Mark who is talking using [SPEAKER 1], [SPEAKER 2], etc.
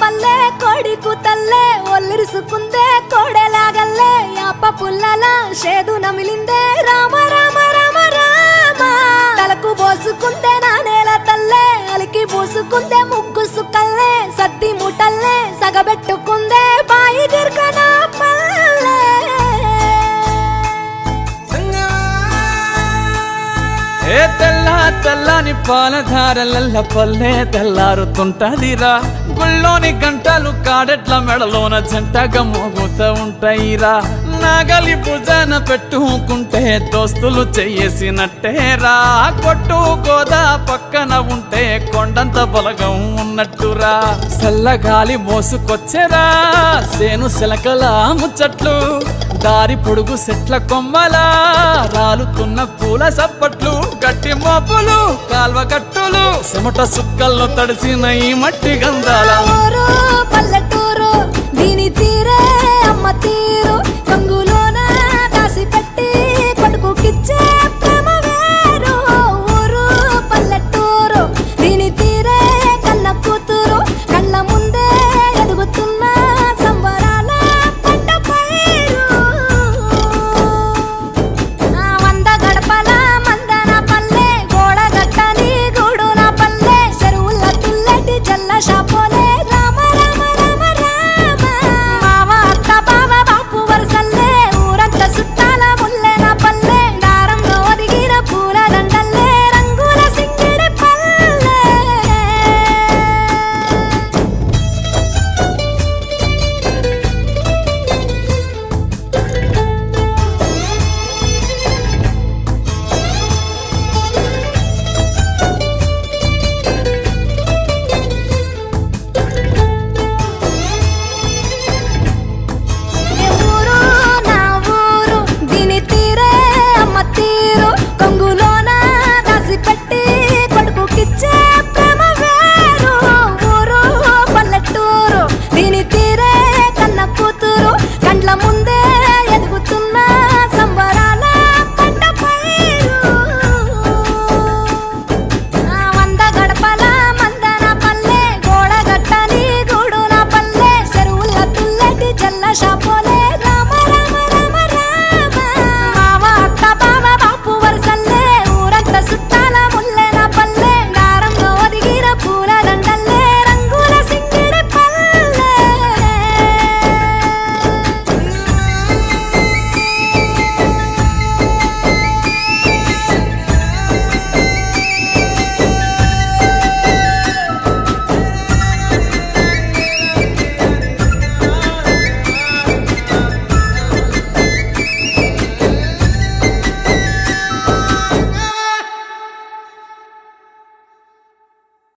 [SPEAKER 1] పల్లె కొడికు తల్లే ఒల్లిరుసుకుందే కోడెలాగల్లే యాప పుల్లల షేదు నమిలిందే రామ రామ రామ రామ తలకు పోసుకుందే నా నేల తల్లే అలికి పూసుకుందే ముగ్గు సుక్కల్లే సద్ది ముటల్లే సగబెట్టుకుందే బాయి గిర్కన పల్లె
[SPEAKER 2] ఏ తెల్ల తెల్లని పాలధారలల్ల పల్లె తెల్లారుతుంటదిరా గుళ్ళోని గంటలు కాడెట్ల మెడలోన జంటగా మోగుతూ ఉంటాయిరా నాగలి భుజాన పెట్టుకుంటే దోస్తులు చెయ్యేసినట్టేరా కొట్టు గోదా పక్కన ఉంటే కొండంత బలగం ఉన్నట్టురా చల్లగాలి మోసుకొచ్చెరా సేను శిలకల ముచ్చట్లు దారి పొడుగు సెట్ల కొమ్మలా రాలుతున్న పూల సప్పట్లు గట్టి మోపులు కాల్వ గట్టులు చెమట సుక్కల్లో తడిసిన ఈ మట్టి గంధాల